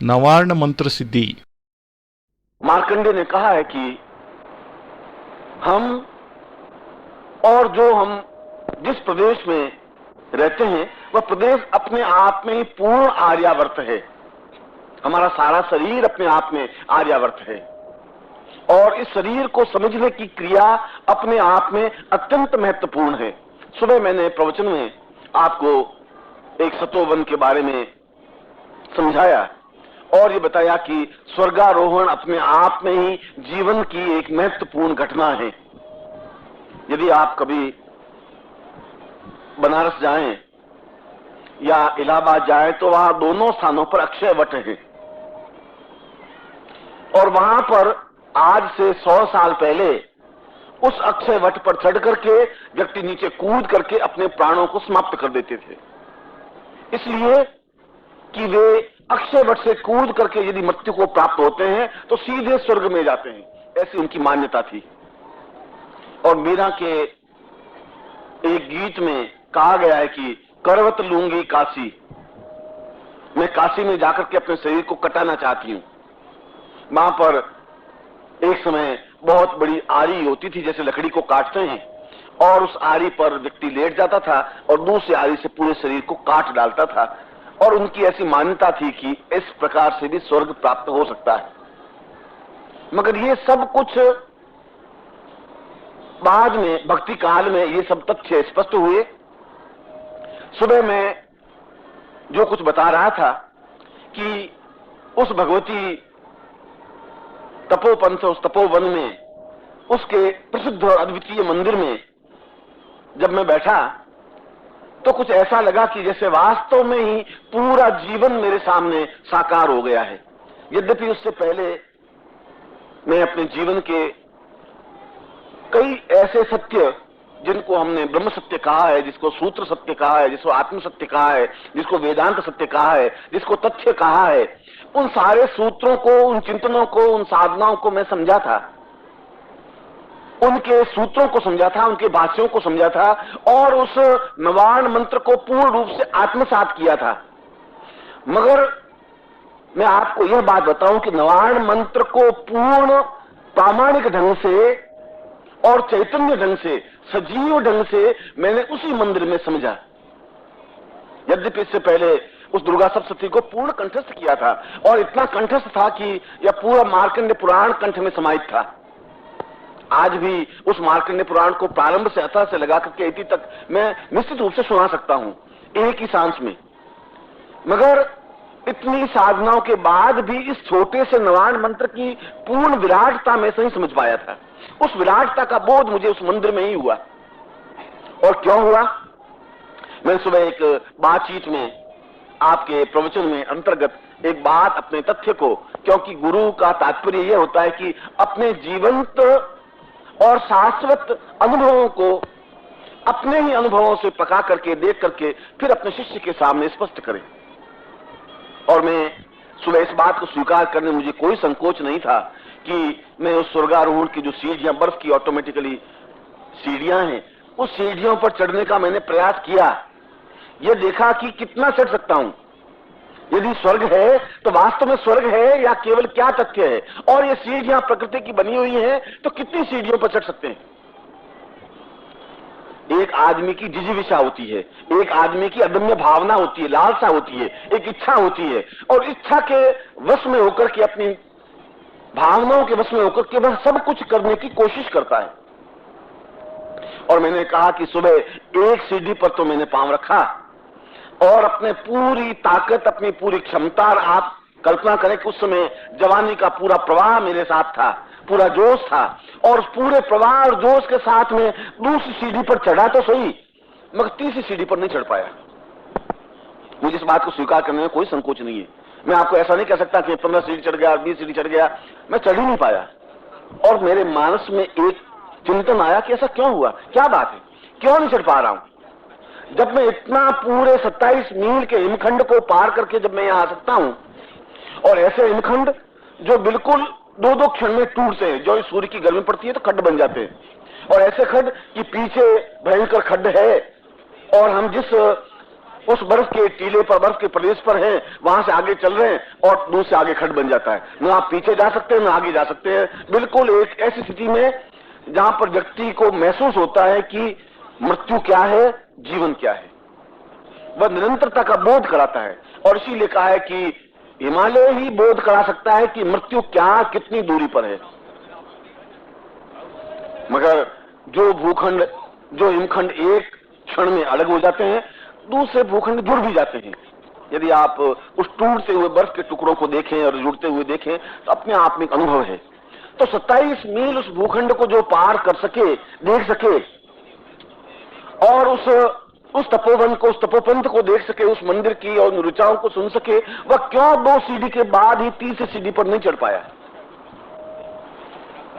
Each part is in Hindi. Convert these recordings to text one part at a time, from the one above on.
नवार्ण मंत्र सिद्धि। मार्कंडेय ने कहा है कि हम और जो हम जिस प्रदेश में रहते हैं वह प्रदेश अपने आप में ही पूर्ण आर्यावर्त है। हमारा सारा शरीर अपने आप में आर्यावर्त है और इस शरीर को समझने की क्रिया अपने आप में अत्यंत महत्वपूर्ण है। सुबह मैंने प्रवचन में आपको एक सतोवन के बारे में समझाया और ये बताया कि स्वर्गारोहण अपने आप में ही जीवन की एक महत्वपूर्ण घटना है। यदि आप कभी बनारस जाएं या इलाहाबाद जाएं तो वहां दोनों स्थानों पर अक्षय वट है और वहां पर आज से 100 साल पहले उस अक्षय वट पर चढ़ करके व्यक्ति नीचे कूद करके अपने प्राणों को समाप्त कर देते थे, इसलिए कि वे अक्षय वट से कूद करके यदि मृत्यु को प्राप्त होते हैं तो सीधे स्वर्ग में जाते हैं, ऐसी उनकी मान्यता थी। और मीरा के एक गीत में कहा गया है कि करवत लूंगी काशी, मैं काशी में जाकर के अपने शरीर को कटाना चाहती हूं। वहां पर एक समय बहुत बड़ी आरी होती थी, जैसे लकड़ी को काटते हैं, और उस आरी पर व्यक्ति लेट जाता था और दूसरी आरी से पूरे शरीर को काट डालता था और उनकी ऐसी मान्यता थी कि इस प्रकार से भी स्वर्ग प्राप्त हो सकता है। मगर ये सब कुछ बाद में भक्ति काल में ये सब तथ्य स्पष्ट हुए। सुबह मैं जो कुछ बता रहा था कि उस भगवती तपोपंथ, उस तपोवन में, उसके प्रसिद्ध और अद्वितीय मंदिर में जब मैं बैठा तो कुछ ऐसा लगा कि जैसे वास्तव में ही पूरा जीवन मेरे सामने साकार हो गया है। यद्यपि उससे पहले मैं अपने जीवन के कई ऐसे सत्य जिनको हमने ब्रह्म सत्य कहा है, जिसको सूत्र सत्य कहा है, जिसको आत्म सत्य कहा है, जिसको वेदांत सत्य कहा है, जिसको तथ्य कहा है, उन सारे सूत्रों को, उन चिंतनों को, उन साधनाओं को मैं समझा था, उनके सूत्रों को समझा था, उनके भाष्यों को समझा था और उस नवार्ण मंत्र को पूर्ण रूप से आत्मसात किया था। मगर मैं आपको यह बात बताऊं कि नवार्ण मंत्र को पूर्ण प्रामाणिक ढंग से और चैतन्य ढंग से, सजीव ढंग से मैंने उसी मंदिर में समझा। यद्यपि इससे पहले उस दुर्गा सप्तशती को पूर्ण कंठस्थ किया था और इतना कंठस्थ था कि यह पूरा मार्कंडेय पुराण कंठ में समाहित था। आज भी उस मार्कंडेय पुराण को प्रारंभ से अतः से लगा करके इति तक मैं निश्चित रूप से सुना सकता हूं एक ही सांस में। मगर इतनी साधनाओं के बाद भी इस छोटे से नवार्ण मंत्र की पूर्ण विराटता में से ही समझ पाया था। उस विराटता का बोध मुझे उस मंदिर में ही हुआ। और क्यों हुआ? मैं सुबह एक बातचीत में आपके प्रवचन में अंतर्गत एक बात, अपने तथ्य को, क्योंकि गुरु का तात्पर्य यह होता है कि अपने जीवंत और शाश्वत अनुभवों को अपने ही अनुभवों से पका करके, देख करके फिर अपने शिष्य के सामने स्पष्ट करें। और मैं सुबह इस बात को स्वीकार करने मुझे कोई संकोच नहीं था कि मैं उस स्वर्गारोहण की जो सीढ़ियां, बर्फ की ऑटोमेटिकली सीढ़ियां हैं, उस सीढ़ियों पर चढ़ने का मैंने प्रयास किया। यह देखा कि कितना चढ़ सकता हूं। यदि स्वर्ग है तो वास्तव में स्वर्ग है या केवल क्या तथ्य है, और ये सीढ़ियां प्रकृति की बनी हुई हैं तो कितनी सीढ़ियों पर चढ़ सकते हैं। एक आदमी की जिजीविषा होती है, एक आदमी की अदम्य भावना होती है, लालसा होती है, एक इच्छा होती है, और इच्छा के वश में होकर के, अपनी भावनाओं के वश में होकर के वह सब कुछ करने की कोशिश करता है। और मैंने कहा कि सुबह एक सीढ़ी पर तो मैंने पांव रखा और अपने पूरी ताकत, अपनी पूरी क्षमता, आप कल्पना करें कि उस समय जवानी का पूरा प्रवाह मेरे साथ था, पूरा जोश था, और उस पूरे प्रवाह और जोश के साथ में दूसरी सीढ़ी पर चढ़ा तो सही, मगर तीसरी सीढ़ी पर नहीं चढ़ पाया। मुझे इस बात को स्वीकार करने में कोई संकोच नहीं है। मैं आपको ऐसा नहीं कह सकता कि 15 सीढ़ी चढ़ गया, 20 सीढ़ी चढ़ गया, मैं चढ़ ही नहीं पाया। और मेरे मानस में एक चिंतन आया कि ऐसा क्यों हुआ, क्या बात है, क्यों नहीं चढ़ पा रहा हूं। जब मैं इतना पूरे 27 मील के हिमखंड को पार करके जब मैं यहां आ सकता हूं, और ऐसे हिमखंड जो बिल्कुल 2-2 क्षण में टूटते हैं, जो सूर्य की गर्मी पड़ती है तो खड्ड बन जाते हैं, और ऐसे खड्ड कि पीछे भयंकर खड्ड है, और हम जिस उस बर्फ के टीले पर, बर्फ के प्रदेश पर हैं, वहां से आगे चल रहे हैं और दूर से आगे खड्ड बन जाता है। न आप पीछे जा सकते हैं न आगे जा सकते हैं। बिल्कुल एक ऐसी स्थिति में जहां पर व्यक्ति को महसूस होता है कि मृत्यु क्या है, जीवन क्या है। वह निरंतरता का बोध कराता है और इसीलिए कहा है कि हिमालय ही बोध करा सकता है कि मृत्यु क्या, कितनी दूरी पर है। मगर जो भूखंड, जो हिमखंड एक क्षण में अलग हो जाते हैं, दूसरे भूखंड जुड़ भी जाते हैं। यदि आप उस टूटते हुए बर्फ के टुकड़ों को देखें और जुड़ते हुए देखें तो अपने आप में एक अनुभव है। तो 27 मील उस भूखंड को जो पार कर सके, देख सके और उस तपोवन को, उस तपोपंथ को देख सके, उस मंदिर की और ऋचाओं को सुन सके, वह क्यों 2 सीढ़ी के बाद ही तीसरी सीढ़ी पर नहीं चढ़ पाया।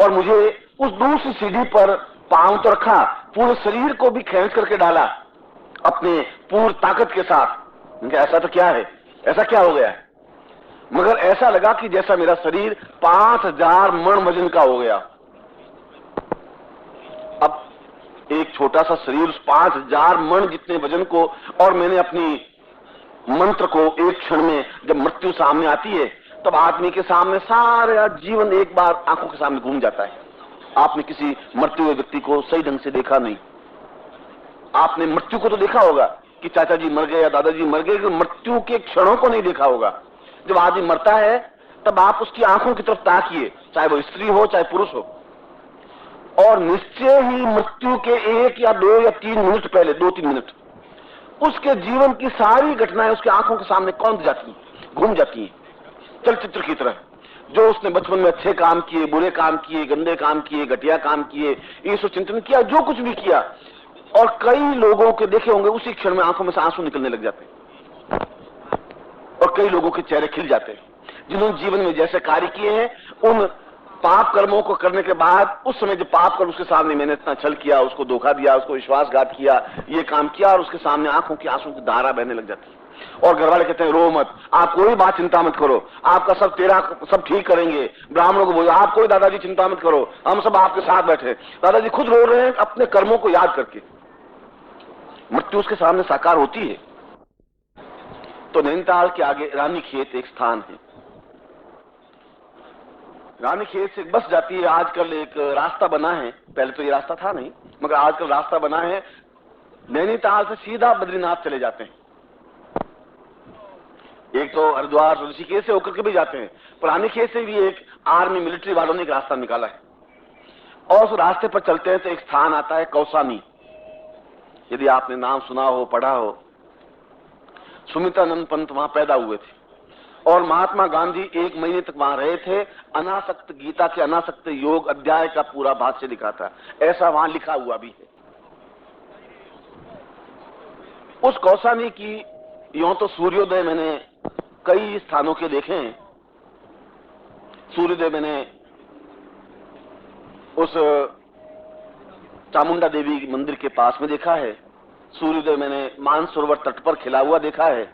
और मुझे उस दूसरी सीढ़ी पर पांव तो रखा, पूरे शरीर को भी खींच करके डाला अपने पूर्ण ताकत के साथ। ऐसा तो क्या है, ऐसा क्या हो गया है? मगर ऐसा लगा कि जैसा मेरा शरीर 5000 मण वजन का हो गया। अब एक छोटा सा शरीर उस 5000 मण जितने वजन को, और मैंने अपनी मंत्र को एक क्षण में, जब मृत्यु सामने आती है तब आदमी के सामने सारा जीवन एक बार आंखों के सामने घूम जाता है। आपने किसी मरते हुए व्यक्ति को सही ढंग से देखा नहीं। आपने मृत्यु को तो देखा होगा कि चाचा जी मर गए या दादाजी मर गए, मृत्यु के क्षणों को नहीं देखा होगा। जब आदमी मरता है तब आप उसकी आंखों की तरफ ताकिए, चाहे वो स्त्री हो चाहे पुरुष हो, और निश्चय ही मृत्यु के 1 या 2 या 3 मिनट पहले, 2-3 मिनट, उसके जीवन की सारी घटनाएं उसकी आंखों के सामने कौंध जाती, घूम जाती हैं चलचित्र की तरह। जो उसने बचपन में अच्छे काम किए, बुरे काम किए, गंदे काम किए, घटिया काम किए, ईश्वर चिंतन किया, जो कुछ भी किया, और कई लोगों के देखे होंगे उसी क्षण में आंखों में से आंसू निकलने लग जाते हैं और कई लोगों के चेहरे खिल जाते हैं जिन्होंने जीवन में जैसे कार्य किए हैं, उन पाप कर्मों को करने के बाद, उस समय जो पाप कर्म उसके सामने, मैंने इतना छल किया, उसको धोखा दिया, उसको विश्वासघात किया, ये काम किया, और उसके सामने आंखों की आंसू की धारा बहने लग जाती है। और घर वाले कहते हैं रो मत, आप कोई बात चिंता मत करो, आपका सब ठीक करेंगे। ब्राह्मणों को बोलो आप कोई दादाजी चिंता मत करो, हम सब आपके साथ बैठे। दादाजी खुद रो रहे हैं अपने कर्मों को याद करके। मृत्यु उसके सामने साकार होती है। तो नैनीताल के आगे रानीखेत एक स्थान है। रानीखेत से बस जाती है। आजकल एक रास्ता बना है, पहले तो ये रास्ता था नहीं, मगर आजकल रास्ता बना है। नैनीताल से सीधा बद्रीनाथ चले जाते हैं। एक तो हरिद्वार ऋषिकेश से होकर के भी जाते हैं, पर रानीखेत से भी एक आर्मी मिलिट्री वालों ने एक रास्ता निकाला है। और उस रास्ते पर चलते हैं तो एक स्थान आता है कौसानी। यदि आपने नाम सुना हो, पढ़ा हो, सुमित्रानंद पंत वहां पैदा हुए थे और महात्मा गांधी 1 महीने तक वहां रहे थे। अनासक्त गीता के अनासक्त योग अध्याय का पूरा भाष्य लिखा था, ऐसा वहां लिखा हुआ भी है। उस कौसानी की यूं तो सूर्योदय मैंने कई स्थानों के देखे हैं। सूर्योदय मैंने उस चामुंडा देवी मंदिर के पास में देखा है। सूर्योदय मैंने मानसरोवर तट पर खिला हुआ देखा है,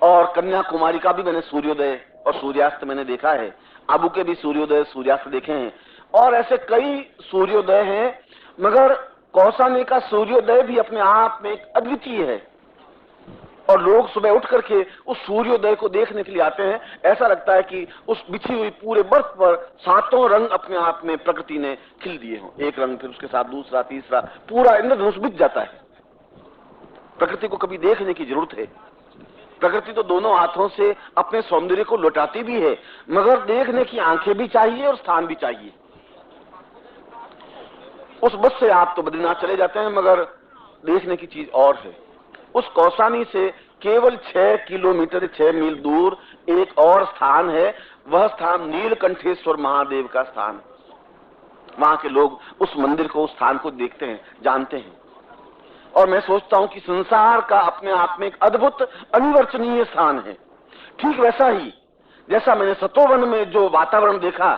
और कन्याकुमारी का भी मैंने सूर्योदय और सूर्यास्त मैंने देखा है। आबू के भी सूर्योदय सूर्यास्त देखे हैं, और ऐसे कई सूर्योदय हैं। मगर कौसानी का सूर्योदय भी अपने आप में एक अद्वितीय है, और लोग सुबह उठ करके उस सूर्योदय को देखने के लिए आते हैं। ऐसा लगता है कि उस बिछी हुई पूरे बर्फ पर 7 रंग अपने आप में प्रकृति ने खिल दिए हों। एक रंग, फिर उसके साथ दूसरा, तीसरा, पूरा इंद्रधनुष बिछ जाता है। प्रकृति को कभी देखने की जरूरत है। प्रकृति तो दोनों हाथों से अपने सौंदर्य को लौटाती भी है, मगर देखने की आंखें भी चाहिए और स्थान भी चाहिए। उस बस से आप तो बद्रीनाथ चले जाते हैं, मगर देखने की चीज और है। उस कौसानी से केवल 6 किलोमीटर, 6 मील दूर एक और स्थान है। वह स्थान नीलकंठेश्वर महादेव का स्थान। वहां के लोग उस मंदिर को, उस स्थान को देखते हैं, जानते हैं। और मैं सोचता हूं कि संसार का अपने आप में एक अद्भुत अनिवर्चनीय स्थान है। ठीक वैसा ही जैसा मैंने सतोवन में जो वातावरण देखा,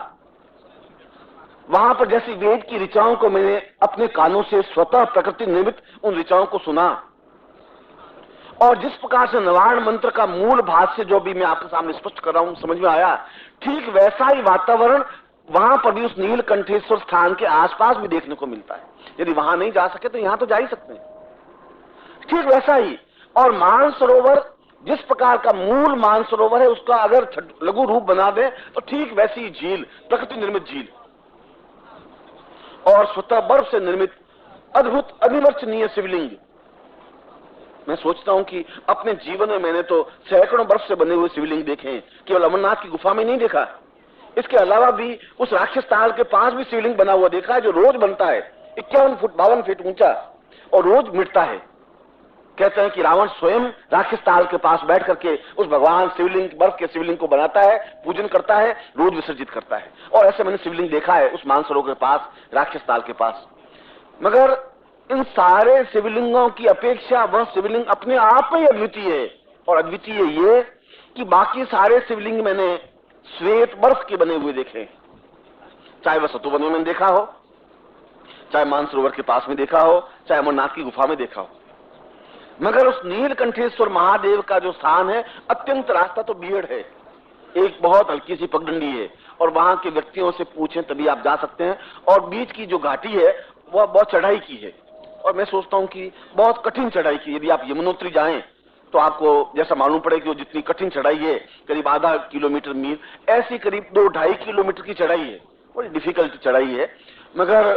वहां पर जैसी वेद की ऋचाओं को मैंने अपने कानों से स्वतः प्रकृति निर्मित उन ऋचाओं को सुना, और जिस प्रकार से नवाण मंत्र का मूल भाष्य जो भी मैं आपके सामने स्पष्ट कर रहा हूं समझ में आया, ठीक वैसा ही वातावरण वहां पर भी उस नीलकंठेश्वर स्थान के आसपास भी देखने को मिलता है। यदि वहां नहीं जा सके तो यहां तो जा ही सकते हैं। ठीक वैसा ही और मानसरोवर जिस प्रकार का मूल मानसरोवर है उसका अगर लघु रूप बना दें तो ठीक वैसी झील, प्रकृति निर्मित झील और स्वतः बर्फ से निर्मित अद्भुत अनिवर्चनीय शिवलिंग। मैं सोचता हूं कि अपने जीवन में मैंने तो सैकड़ों बर्फ से बने हुए शिवलिंग देखे हैं, केवल अमरनाथ की गुफा में नहीं देखा। इसके अलावा भी उस राक्षस ताल के पास भी शिवलिंग बना हुआ देखा है, जो रोज बनता है, 51 फुट 52 फीट ऊंचा और रोज मिटता है। कहते हैं कि रावण स्वयं राक्षस ताल के पास बैठ करके उस भगवान शिवलिंग, बर्फ के शिवलिंग को बनाता है, पूजन करता है, रोज विसर्जित करता है। और ऐसे मैंने शिवलिंग देखा है उस मानसरोवर के पास, राक्षस ताल के पास। मगर इन सारे शिवलिंगों की अपेक्षा वह शिवलिंग अपने आप में अद्वितीय है। और अद्वितीय ये कि बाकी सारे शिवलिंग मैंने श्वेत बर्फ के बने हुए देखे, चाहे वह सतुवन में देखा हो, चाहे मानसरोवर के पास में देखा हो, चाहे अमरनाथ की गुफा में देखा हो। मगर उस नीलकंठेश्वर महादेव का जो स्थान है, अत्यंत रास्ता तो बियड़ है, एक बहुत हल्की सी पगडंडी है और वहां के व्यक्तियों से पूछें तभी आप जा सकते हैं। और बीच की जो घाटी है वह बहुत चढ़ाई की है और मैं सोचता हूं कि बहुत कठिन चढ़ाई की। यदि आप यमुनोत्री जाएं तो आपको जैसा मालूम पड़े कि वो जितनी कठिन चढ़ाई है, करीब आधा किलोमीटर मील, ऐसी करीब 2-2.5 किलोमीटर की चढ़ाई है, बड़ी डिफिकल्ट चढ़ाई है। मगर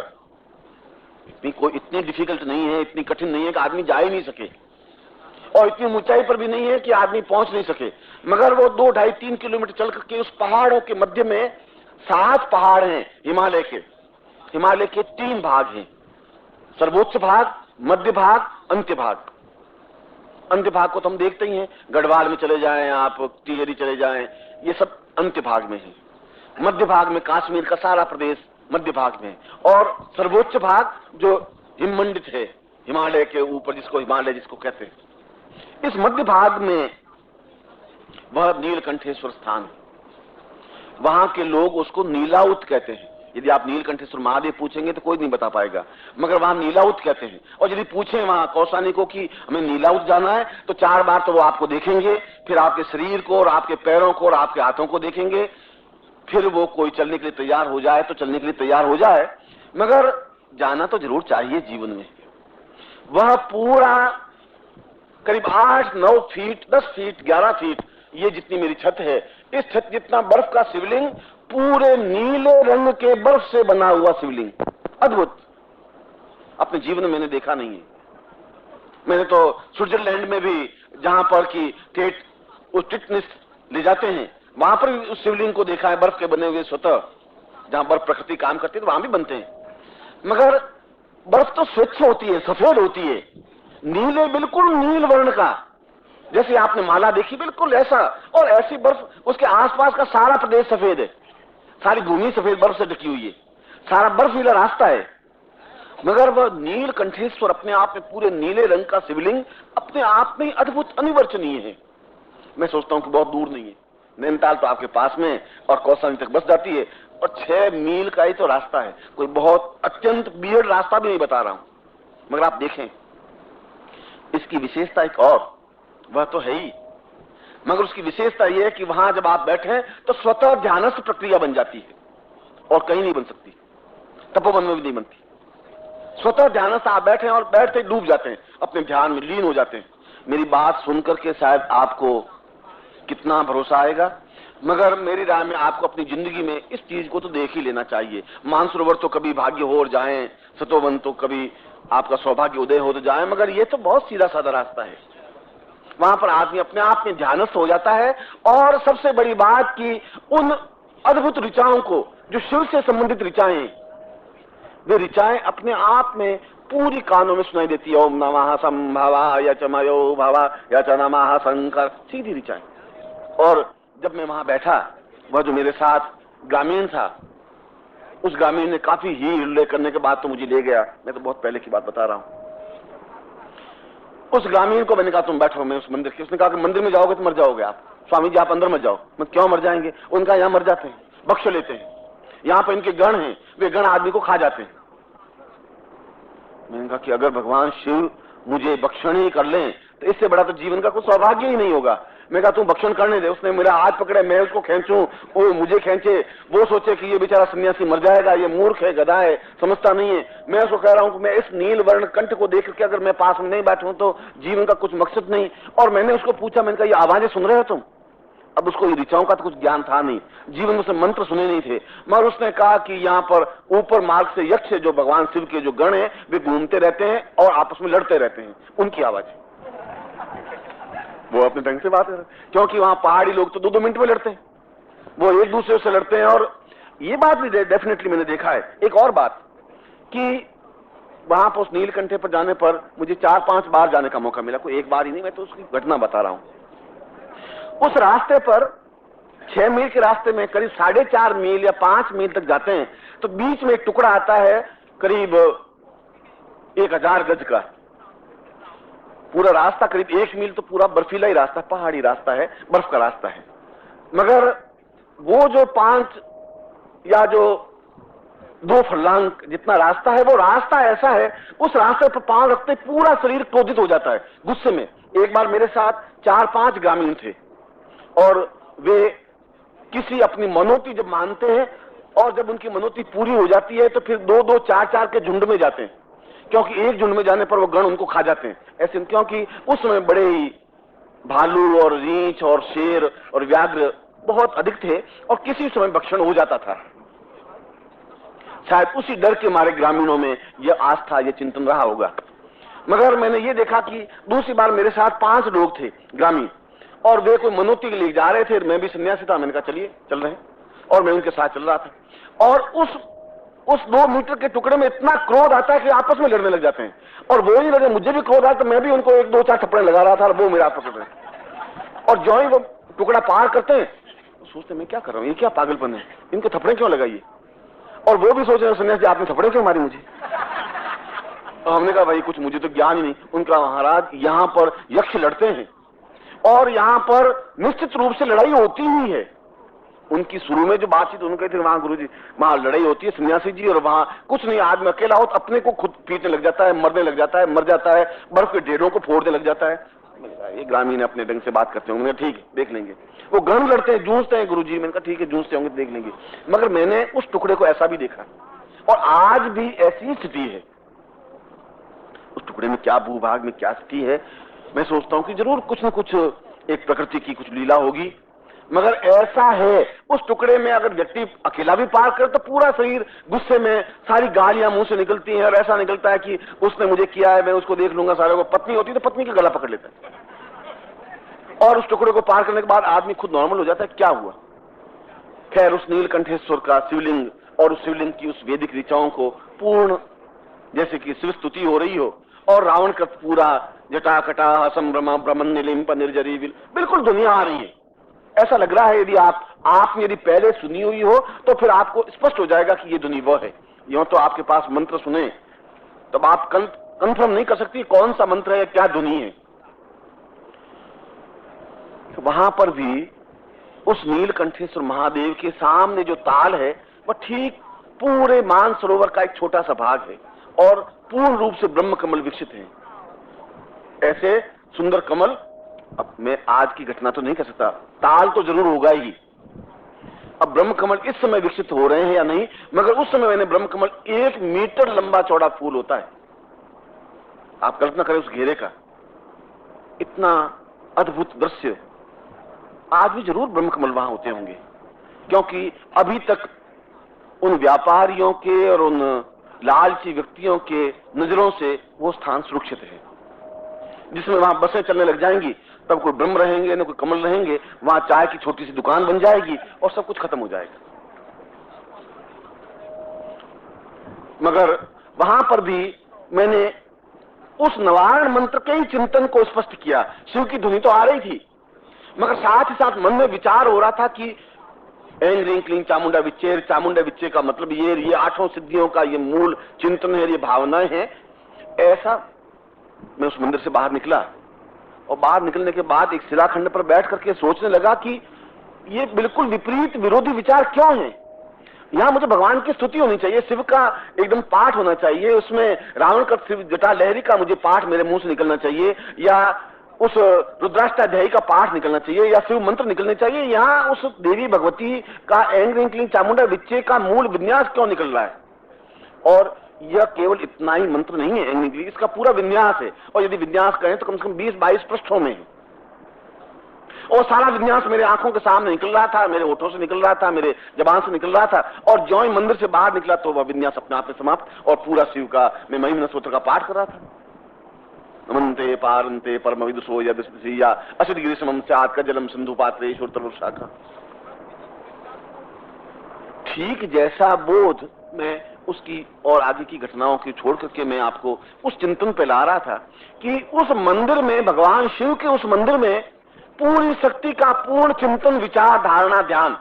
इतनी डिफिकल्ट नहीं है, इतनी कठिन नहीं है कि आदमी जा ही नहीं सके और इतनी ऊंचाई पर भी नहीं है कि आदमी पहुंच नहीं सके। मगर वो 2-2.5-3 किलोमीटर चल करके उस पहाड़ों के मध्य में 7 पहाड़ हैं हिमालय के। हिमालय के 3 भाग हैं, सर्वोच्च भाग, मध्य भाग, अंत्य भाग। अंत्य भाग को तो हम देखते ही हैं, गढ़वाल में चले जाएं आप, टिहरी चले जाएं, ये सब अंत्य भाग में है। मध्य भाग में काश्मीर का सारा प्रदेश मध्य भाग में, और सर्वोच्च भाग जो हिममंडित है, हिमालय के ऊपर, जिसको हिमालय जिसको कहते हैं, इस मध्य भाग में वह नीलकंठेश्वर स्थान है। वहां के लोग उसको नीलाउत कहते हैं। यदि आप नीलकंठेश्वर महादेव पूछेंगे तो कोई नहीं बता पाएगा, मगर वहां नीलाउत कहते हैं। और यदि पूछें वहां कौसानी को कि हमें नीलाउत जाना है, तो 4 बार तो वो आपको देखेंगे, फिर आपके शरीर को और आपके पैरों को और आपके हाथों को देखेंगे, फिर वो कोई चलने के लिए तैयार हो जाए तो चलने के लिए तैयार हो जाए। मगर जाना तो जरूर चाहिए जीवन में। वह पूरा करीब 8-9 फीट, 10 फीट, 11 फीट, ये जितनी मेरी छत है, इस छत जितना बर्फ का शिवलिंग, पूरे नीले रंग के बर्फ से बना हुआ शिवलिंग, अद्भुत, अपने जीवन में मैंने देखा नहीं है। मैंने तो स्विट्जरलैंड में भी, जहां पर कि टिटनिस ले जाते हैं, वहां पर भी उस शिवलिंग को देखा है, बर्फ के बने हुए स्वतः, जहां बर्फ प्रकृति काम करती है तो वहां भी बनते हैं। मगर बर्फ तो स्वच्छ होती है, सफेद होती है, नीले, बिल्कुल नील वर्ण का, जैसे आपने माला देखी, बिल्कुल ऐसा। और ऐसी बर्फ, उसके आसपास का सारा प्रदेश सफेद है, सारी भूमि सफेद बर्फ से ढकी हुई है, सारा बर्फीला रास्ता है। मगर वह नीलकंठेश्वर अपने आप में पूरे नीले रंग का शिवलिंग अपने आप में अद्भुत अनिवर्चनीय है। मैं सोचता हूं कि बहुत दूर नहीं है, नैनीताल तो आपके पास में और कौसानी तक बस जाती है, और 6 मील का ही तो रास्ता है, कोई बहुत अत्यंत बियर्ड रास्ता भी नहीं बता रहा हूं। मगर आप देखें इसकी विशेषता एक और, वह तो है ही, मगर उसकी विशेषता यह है कि वहां जब आप बैठे तो स्वतः ध्यानस्थ प्रक्रिया बन जाती है और कहीं नहीं बन सकती, तपोवन में भी नहीं बनती। स्वतः ध्यानस्थ आप बैठे और बैठते डूब जाते हैं, अपने ध्यान में लीन हो जाते हैं। मेरी बात सुनकर के शायद आपको कितना भरोसा आएगा, मगर मेरी राय में आपको अपनी जिंदगी में इस चीज को तो देख ही लेना चाहिए। मानसरोवर तो कभी भाग्य हो और जाएं, सतोवन तो कभी आपका सौभाग्य उदय हो तो जाए, मगर ये तो बहुत सीधा साधा रास्ता है। वहां पर आदमी अपने आप में ध्यानस्थ हो जाता है। और सबसे बड़ी बात कि उन अद्भुत ऋचाओं को, जो शिव से संबंधित ऋचाएं, वे ऋचाएं अपने आप में पूरी कानों में सुनाई देती है। ओम नमः संभवाय च मयो भव य च नमः शंकर, सीधी ऋचाएं। और जब मैं वहां बैठा, वह जो मेरे साथ ग्रामीण था, उस ग्रामीण ने काफी ही उल्लेख करने के बाद तो मुझे ले गया। मैं तो बहुत पहले की बात बता रहा हूं। उस ग्रामीण को मैंने कहा तुम बैठो, मैं उस मंदिर की, उसने कहा कि मंदिर में जाओगे तो मर जाओगे आप, स्वामी जी आप अंदर मत जाओ। मैं क्यों मर जाएंगे? उनका यहां मर जाते हैं, बख्श लेते हैं, यहां पर इनके गण हैं, वे गण आदमी को खा जाते हैं। मैंने कहा कि अगर भगवान शिव मुझे बख्शण ही कर लें तो इससे बड़ा तो जीवन का कोई सौभाग्य ही नहीं होगा। मैं कहा तू भक्षण करने दे। उसने मेरा हाथ पकड़े, मैं उसको खींचूं, वो मुझे खींचे, वो सोचे कि ये बेचारा सन्यासी मर जाएगा, ये मूर्ख है, गधा है, समझता नहीं है। मैं उसको कह रहा हूं कि मैं इस नील वर्ण कंठ को देख करके अगर मैं पास में नहीं बैठूं तो जीवन का कुछ मकसद नहीं। और मैंने उसको पूछा, मैंने कहा ये आवाजें सुन रहे हो तुम? अब उसको ये ऋचाओं का तो कुछ ज्ञान था नहीं, जीवन में उसने मंत्र सुने नहीं थे, मगर उसने कहा कि यहाँ पर ऊपर मार्ग से यक्ष जो भगवान शिव के जो गण हैं वे घूमते रहते हैं और आपस में लड़ते रहते हैं, उनकी आवाज। वो अपने ढंग से बात कर रहे, क्योंकि वहां पहाड़ी लोग तो 2-2 मिनट में लड़ते हैं, वो एक दूसरे से लड़ते हैं। और ये बात भी डेफिनेटली मैंने देखा है। एक और बात कि वहां पर उस नीलकंठे पर जाने पर मुझे 4-5 बार जाने का मौका मिला, कोई एक बार ही नहीं, मैं तो उसकी घटना बता रहा हूं। उस रास्ते पर 6 मील के रास्ते में करीब 4.5 मील या 5 मील तक जाते हैं तो बीच में एक टुकड़ा आता है करीब 1000 गज का। पूरा रास्ता करीब 1 मील तो पूरा बर्फीला ही रास्ता, पहाड़ी रास्ता है, बर्फ का रास्ता है। मगर वो जो 5 या जो 2 फरलांग जितना रास्ता है, वो रास्ता ऐसा है, उस रास्ते पर पांव रखते पूरा शरीर क्रोधित हो जाता है गुस्से में। एक बार मेरे साथ 4-5 ग्रामीण थे और वे किसी अपनी मनोती जब मानते हैं और जब उनकी मनोती पूरी हो जाती है तो फिर 2-2, 4-4 के झुंड में जाते हैं, क्योंकि एक झुंड में जाने पर वो गण उनको खा जाते हैं ऐसे। क्योंकि उस समय बड़े ही भालू और रीछ और शेर और व्याघ्र बहुत अधिक थे और किसी समय भक्षण हो जाता था। शायद उसी डर के मारे ग्रामीणों में यह आस्था, यह चिंतन रहा होगा। मगर मैंने ये देखा कि दूसरी बार मेरे साथ 5 लोग थे ग्रामीण और वे कोई मनोती के लिए जा रहे थे, मैं भी सन्यासी था, मैंने कहा चलिए चल रहे हैं, और मैं उनके साथ चल रहा था। और उस 2 मीटर के टुकड़े में इतना क्रोध आता है कि आपस में लड़ने लग जाते हैं, और वो ही लगे, मुझे भी क्रोध आता, मैं भी उनको 1-2-4 थप्पड़े लगा रहा था और वो मेरा पकड़ रहे। और जो ही वो टुकड़ा पार करते हैं सोचते मैं क्या कर रहा हूं, ये क्या पागलपन है, इनके थप्पड़े क्यों लगाइए। और वो भी सोच रहे हैं सन्यासी आपने थप्पड़े क्यों मारी मुझे। और हमने कहा भाई कुछ मुझे तो ज्ञान ही नहीं। उनका महाराज यहाँ पर यक्ष लड़ते हैं और यहाँ पर निश्चित रूप से लड़ाई होती ही है। उनकी शुरू में जो बातचीत उन्होंने कही थी, वहां गुरुजी वहां लड़ाई होती है सन्यासी जी, और वहां कुछ नहीं, आदमी अकेला हो तो अपने को खुद पीटने लग जाता है, मरने लग जाता है, मर जाता है, बर्फ के ढेरों को फोड़ने लग जाता है। ये ग्रामीण अपने ढंग से बात करते होंगे, ठीक है देख लेंगे। वो गण लड़ते हैं, जूझते हैं गुरुजी, मैंने कहा ठीक है जूझते होंगे देख लेंगे। मगर मैंने उस टुकड़े को ऐसा भी देखा और आज भी ऐसी स्थिति है। उस टुकड़े में क्या भूभाग में क्या स्थिति है, मैं सोचता हूं कि जरूर कुछ न कुछ एक प्रकृति की कुछ लीला होगी। मगर ऐसा है उस टुकड़े में अगर व्यक्ति अकेला भी पार करे तो पूरा शरीर गुस्से में, सारी गालियां मुंह से निकलती हैं और ऐसा निकलता है कि उसने मुझे किया है, मैं उसको देख लूंगा सारे को। पत्नी होती तो पत्नी का गला पकड़ लेता है। और उस टुकड़े को पार करने के बाद आदमी खुद नॉर्मल हो जाता है। क्या हुआ? खैर उस नीलकंठेश्वर का शिवलिंग और उस शिवलिंग की उस वैदिक ऋचाओं को पूर्ण जैसे कि शिव स्तुति हो रही हो और रावण का पूरा जटाकटा संभ्रमा ब्रह्मन निलिंप निर्जरी बिल्कुल दुनिया आ रही है। ऐसा लग रहा है यदि आप यदि पहले सुनी हुई हो तो फिर आपको स्पष्ट हो जाएगा कि ये धुनी वो है। यूं तो आपके पास मंत्र सुने तब आप कंफर्म नहीं कर सकती कौन सा मंत्र है, क्या धुनी है। तो वहां पर भी उस नीलकंठेश्वर महादेव के सामने जो ताल है वह ठीक पूरे मानसरोवर का एक छोटा सा भाग है और पूर्ण रूप से ब्रह्म कमल विकसित है। ऐसे सुंदर कमल, अब मैं आज की घटना तो नहीं कह सकता, ताल तो जरूर होगा ही। अब ब्रह्म कमल इस समय विकसित हो रहे हैं या नहीं, मगर उस समय मैंने ब्रह्म कमल 1 मीटर लंबा चौड़ा फूल होता है। आप कल्पना करें उस घेरे का, इतना अद्भुत दृश्य। आज भी जरूर ब्रह्म कमल वहां होते होंगे, क्योंकि अभी तक उन व्यापारियों के और उन लालची व्यक्तियों के नजरों से वो स्थान सुरक्षित है। जिसमें वहां बसें चलने लग जाएंगी तब कोई ब्रह्म रहेंगे न कोई कमल रहेंगे, वहां चाय की छोटी सी दुकान बन जाएगी और सब कुछ खत्म हो जाएगा। मगर वहां पर भी मैंने उस नवारण मंत्र के ही चिंतन को स्पष्ट किया। शिव की धुनी तो आ रही थी, मगर साथ ही साथ मन में विचार हो रहा था कि एंग रिंग क्लींग चामुंडा विच्चेर, चामुंडा विच्चे का मतलब ये 8 सिद्धियों का ये मूल चिंतन है, ये भावनाएं हैं। ऐसा मैं उस मंदिर से बाहर निकला और बाहर निकलने के बाद एक शिलाखंड पर बैठ करके सोचने लगा कि ये बिल्कुल विपरीत विरोधी विचार क्यों है। यहां मुझे भगवान की स्तुति होनी चाहिए, शिव का एकदम पाठ होना चाहिए, उसमें रावण का शिव जटा लहरी का मुझे पाठ मेरे मुंह से निकलना चाहिए, या उस रुद्राष्टाध्यायी का पाठ निकलना चाहिए या शिव मंत्र निकलने चाहिए। यहां उस देवी भगवती का एंग्रिंग चामुंडा विच्चे का मूल विन्यास क्यों निकल रहा है? और यह केवल इतना ही मंत्र नहीं है एंग्रिंग, इसका पूरा विन्यास है। और यदि विन्यास करें तो कम से कम 20-22 पृष्ठों में है। और सारा विन्यास मेरे आंखों के सामने निकल रहा था, मेरे होठों से निकल रहा था, मेरे जबान से निकल रहा था। और ज्यों ही मंदिर से बाहर निकला तो वह विन्यास अपने आप में समाप्त, और पूरा शिव का मैं महिमा स्तोत्र का पाठ कर रहा था। नमन्ते पारन्ते परम विदुषो यदया असित गिरिशमं स्यात् कजलम सिंधु पात्रेषु शाखा। ठीक जैसा बोध मैं उसकी और आगे की घटनाओं की छोड़ करके मैं आपको उस चिंतन पे ला रहा था कि उस मंदिर में, भगवान शिव के उस मंदिर में पूरी शक्ति का पूर्ण चिंतन, विचार, धारणा, ध्यान,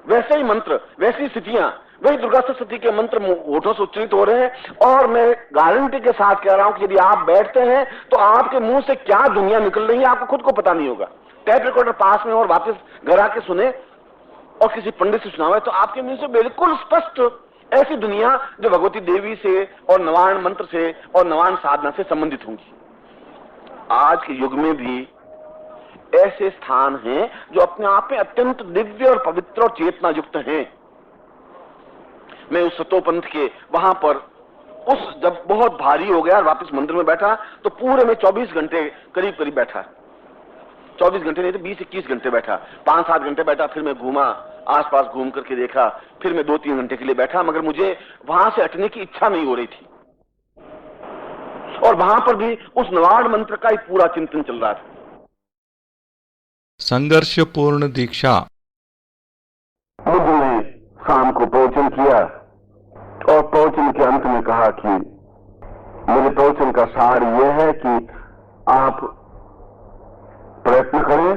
वैसे ही मंत्र, वैसी स्थितियां, वही दुर्गा सप्तशती के मंत्र होठों से उच्चरित हो रहे हैं। और मैं गारंटी के साथ कह रहा हूं कि यदि आप बैठते हैं तो आपके मुंह से क्या दुनिया निकल रही है आपको खुद को पता नहीं होगा। टैप रिकॉर्डर पास में और वापस घर आके सुने और किसी पंडित से सुनावे तो आपके मुंह से बिल्कुल स्पष्ट ऐसी दुनिया जो भगवती देवी से और नवायण मंत्र से और नवायण साधना से संबंधित होंगी। आज के युग में भी ऐसे स्थान हैं जो अपने आप में अत्यंत दिव्य और पवित्र और चेतना युक्त हैं। मैं उस सतोपंथ के वहां पर उस जब बहुत भारी हो गया और वापस मंदिर में बैठा तो पूरे में 24 घंटे करीब करीब बैठा। 24 घंटे नहीं तो 20-21 घंटे बैठा। 5-7 घंटे बैठा, फिर मैं घूमा, आसपास घूम करके देखा, फिर मैं 2-3 घंटे के लिए बैठा, मगर मुझे वहां से हटने की इच्छा नहीं हो रही थी। और वहां पर भी उस नवायण मंत्र का ही पूरा चिंतन चल रहा था। संघर्षपूर्ण दीक्षा। मुझे शाम को प्रवचन किया और प्रवचन के अंत में कहा कि मेरे प्रवचन का सार यह है कि आप प्रयत्न करें,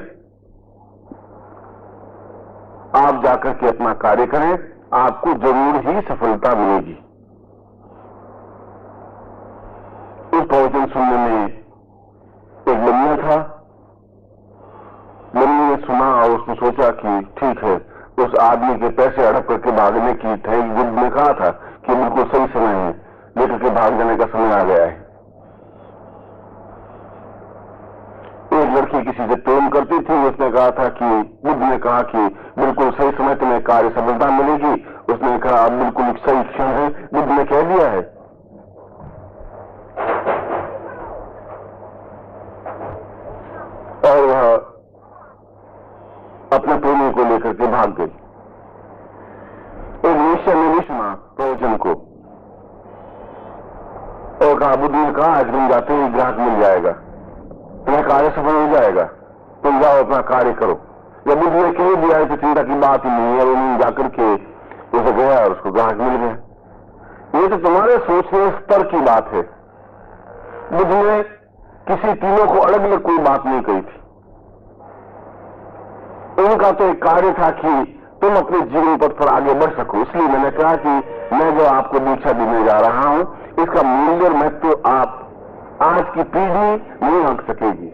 आप जाकर के अपना कार्य करें, आपको जरूर ही सफलता मिलेगी। उस प्रवचन सुनने में एक लम्हा था। लम्हे ने सुना और उसने सोचा कि ठीक है, उस आदमी के पैसे हड़प करके भागने की ठग युद्ध में कहा था कि बिल्कुल सही समय है, लेकर के भाग जाने का समय आ गया है। एक लड़की किसी से प्रेम करती थी, उसने कहा था कि बुद्ध ने कहा कि बिल्कुल सही समय तुम्हें कार्य सफलता मिलेगी। उसने कहा अब बिल्कुल सही क्षण है, बुद्ध ने कह दिया है। और वह अपने प्रेमी को लेकर के भाग गई। एक वेश्या ने नहीं सुना प्रवचन को और कहा, बुद्ध ने कहा आज तुम जाते ही ग्राहक मिल जाएगा, तुम्हें कार्य सफल हो जाएगा, तुम जाओ अपना कार्य करो। जब बुद्ध ने कह दिया है तो चिंता की बात ही नहीं है। उन्होंने जाकर के उसे गया और उसको ग्राहक मिल गया। ये तो तुम्हारे सोचने स्तर की बात है। बुद्ध ने किसी तीनों को अलग अलग कोई बात नहीं कही थी। उनका तो एक कार्य था कि तुम अपने जीवन पर थोड़ा आगे बढ़ सको। इसलिए मैंने कहा कि मैं जो आपको दीक्षा देने जा रहा हूं, इसका मूल्य और महत्व आप आज की पीढ़ी नहीं आंक सकेगी।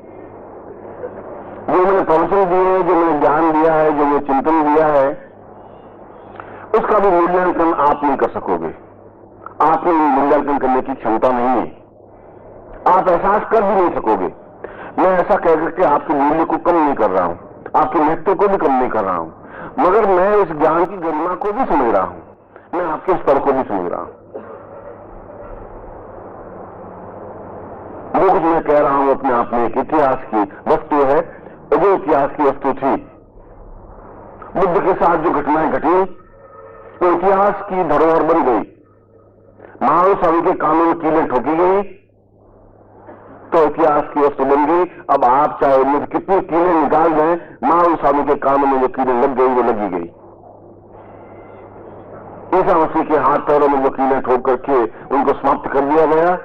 जो मैंने प्रवचन दिए हैं, जो मैंने ज्ञान दिया है, जो मैंने चिंतन दिया है, उसका भी मूल्यांकन आप नहीं कर सकोगे। आप में मूल्यांकन करने की क्षमता नहीं है, आप एहसास कर भी नहीं सकोगे। मैं ऐसा कह करके आपके मूल्य को कम नहीं कर रहा हूं, आपके महत्व को भी कम नहीं कर रहा हूं, मगर मैं इस ज्ञान की गरिमा को भी समझ रहा हूं, मैं आपके स्तर को भी समझ रहा हूं। वो कुछ मैं कह रहा हूं अपने आप में एक इतिहास की वस्तु है। जो इतिहास की वस्तु थी, बुद्ध के साथ जो घटनाएं घटी वो इतिहास की धरोहर बन गई। महानुभावी के कानून कीलें ठोकी गई तो इतिहास की वस्तु बन गई। अब आप चाहे उनमें कितनी कीलें निकाल दें, महानुभावी के कानून में जो कीलें लग गई वो लगी गई। ईसा मसीह के हाथ पैरों में जो कीलें ठोक करके उनको समाप्त कर दिया गया,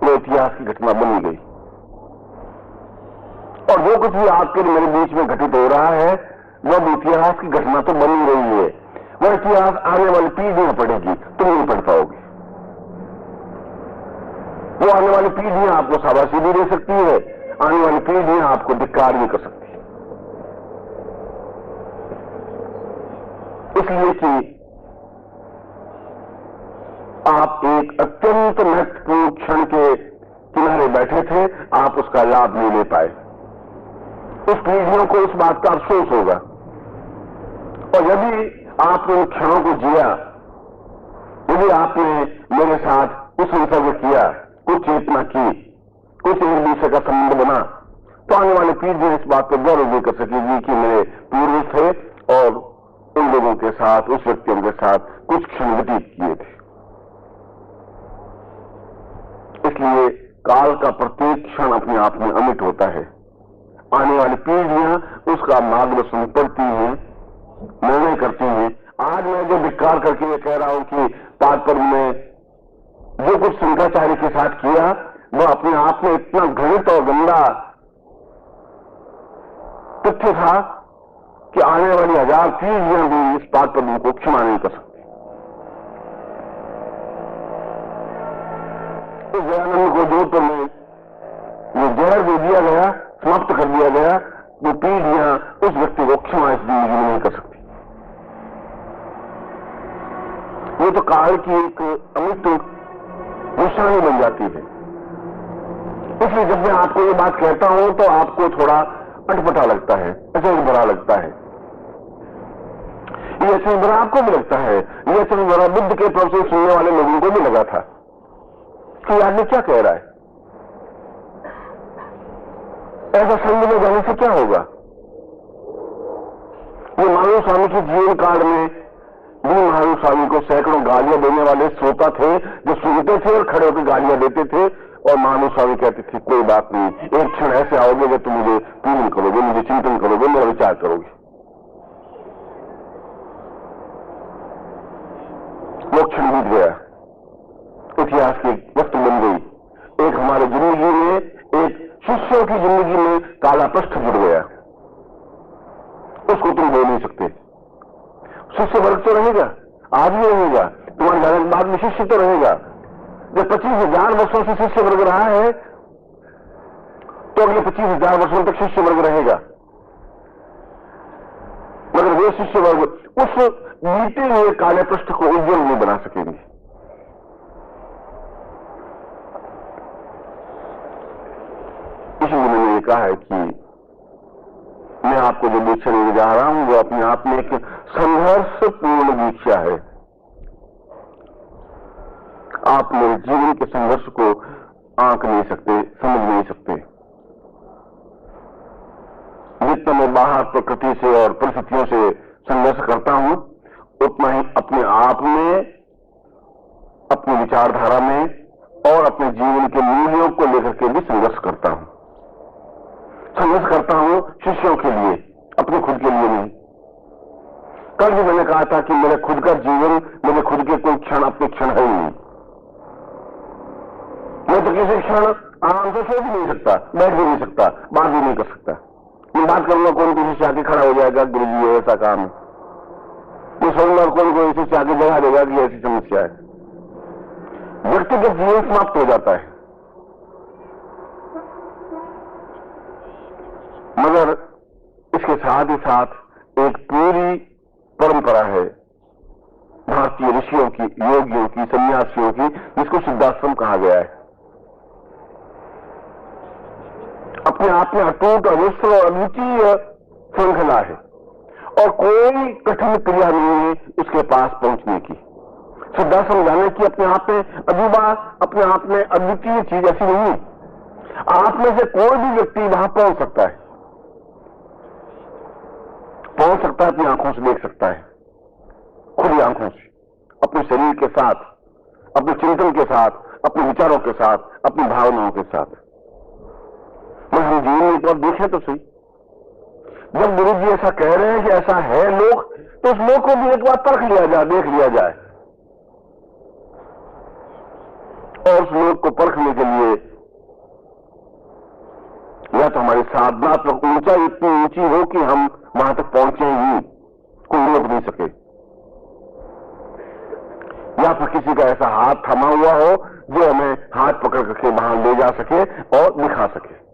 वो इतिहास की घटना बनी गई। और जो कुछ भी आपके मेरे बीच में घटित हो रहा है वह इतिहास की घटना तो बन ही रही है। वह इतिहास आने वाली पीढ़ियां पढ़ेगी, तुम नहीं पढ़ पाओगे। वो आने वाली पीढ़ियां आपको शाबाशी भी दे सकती है, आने वाली पीढ़ियां आपको धिक्कार भी कर सकती है। इसलिए कि आप एक अत्यंत महत्वपूर्ण क्षण के किनारे बैठे थे, आप उसका लाभ नहीं ले पाए। उस पीढ़ियों को इस बात का अफसोस होगा। और यदि आपने उन क्षणों को जिया, यदि आपने मेरे साथ कुछ संसर्ग किया, कुछ चेतना की, कुछ एक दूसरे का संबंध बना, तो आने वाली पीढ़ी इस बात पर गर्व नहीं कर सकेगी कि मेरे पूर्वज थे और उन लोगों के साथ, उस व्यक्तियों के साथ कुछ क्षण व्यतीत किए थे। इसलिए काल का प्रत्येक क्षण अपने आप में अमिट होता है। आने वाली पीढ़ियां उसका मार्गदर्शन करती हैं, निर्णय करती हैं। आज मैं जो धिक्कार करके ये कह रहा हूं कि तात्पर्य में जो कुछ शंकराचार्य के साथ किया, वह अपने आप में इतना घृणित और गंदा तथ्य था कि आने वाली 1000 पीढ़ियां भी इस बात पर उनको क्षमा नहीं कर सकती। तो दयानंद को जोधपुर में जो जहर दे दिया गया, समाप्त कर दिया गया, वो पीढ़ियां उस व्यक्ति को क्षमा इस जिंदगी में नहीं कर सकती। वो तो काल की एक अमिट निशानी बन जाती है। इसलिए जब मैं आपको ये बात कहता हूं तो आपको थोड़ा अटपटा लगता है, अचरज भरा लगता है। ये अचरज भरा आपको भी लगता है, ये अचरज भरा बुद्ध के प्रवचन सुनने वाले लोगों को भी लगा था कि आदमी क्या कह रहा है, ऐसा संग में जाने से क्या होगा। ये महावीर स्वामी के जीवन काल में भी महावीर स्वामी को सैकड़ों गालियां देने वाले श्रोता थे, जो सुनते थे और खड़े होकर गालियां देते थे। और महावीर स्वामी कहते थे कोई बात नहीं, एक क्षण ऐसे आओगे जब तुम मुझे पूजन करोगे, मुझे चिंतन करोगे, मेरा विचार करोगे। वो क्षण बीत गया, इतिहास की वस्तु बन गई। एक हमारे जिंदगी में, एक शिष्यों की जिंदगी में काला पृष्ठ जुड़ गया, उसको तुम बोल नहीं सकते। शिष्य वर्ग तो रहेगा, आज भी रहेगा, तुम्हारे जाने के बाद में शिष्य तो रहेगा। जब 25,000 वर्षों से शिष्य वर्ग रहा है, तो अगले 25,000 वर्षों तक शिष्य वर्ग रहेगा। मगर वे शिष्य वर्ग उस बीते हुए काले पृष्ठ को उज्जवल नहीं बना सकेंगे। इसलिए मैंने ये कहा है कि मैं आपको जो दीक्षा लेने जा रहा हूं वो अपने आप में एक संघर्षपूर्ण दीक्षा है। आप मेरे जीवन के संघर्ष को आंक नहीं सकते, समझ नहीं सकते। जितना मैं बाहर प्रकृति से और परिस्थितियों से संघर्ष करता हूं, उतना ही अपने आप में, अपनी विचारधारा में और अपने जीवन के मूल्यों को लेकर के भी संघर्ष करता हूं। संघर्ष करता हूं शिष्यों के लिए, अपने खुद के लिए नहीं। कल भी मैंने कहा था कि मेरा खुद का जीवन, मेरे खुद के कोई क्षण अपने क्षण है ही नहीं। मैं तो किसी क्षण आराम से सो भी नहीं सकता, बैठ भी नहीं सकता, बात भी नहीं कर सकता। मैं बात करूंगा, कौन किसी से आके खड़ा हो जाएगा, गुरु जी ऐसा काम है। मैं सोचूंगा, कौन कोई इसी से आके जगा देगा कि ऐसी समस्या है। व्यक्तिगत जीवन समाप्त हो जाता है। मगर इसके साथ ही साथ एक पूरी परंपरा है भारतीय ऋषियों की, योगियों की, सन्यासियों की, जिसको सिद्धाश्रम कहा गया है। अपने आप में अटूट, अविश्व और अद्वितीय श्रृंखला है और कोई कठिन क्रिया नहीं है उसके पास पहुंचने की। सिद्धाश्रम जाने की अपने आप में अजूबा, अपने आप में अद्वितीय चीज ऐसी नहीं है। आप में से कोई भी व्यक्ति वहां पहुंच सकता है, अपनी आंखों से देख सकता है, खुली आंखों से, अपने शरीर के साथ, अपने चिंतन के साथ, अपने विचारों के साथ, अपनी भावनाओं के साथ। मैं हम जीवन में एक बार देखें तो सही। जब गुरु जी ऐसा कह रहे हैं कि ऐसा है लोक, तो उस लोक को भी एक बार परख लिया जाए, देख लिया जाए। और उस लोक को परखने के लिए या तो हमारी साधनात्मक ऊंचाई इतनी ऊंची हो कि हम वहां तक पहुंचे ही, कोई रोक नहीं सके, या फिर किसी का ऐसा हाथ थमा हुआ हो जो हमें हाथ पकड़ करके वहां ले जा सके और दिखा सके।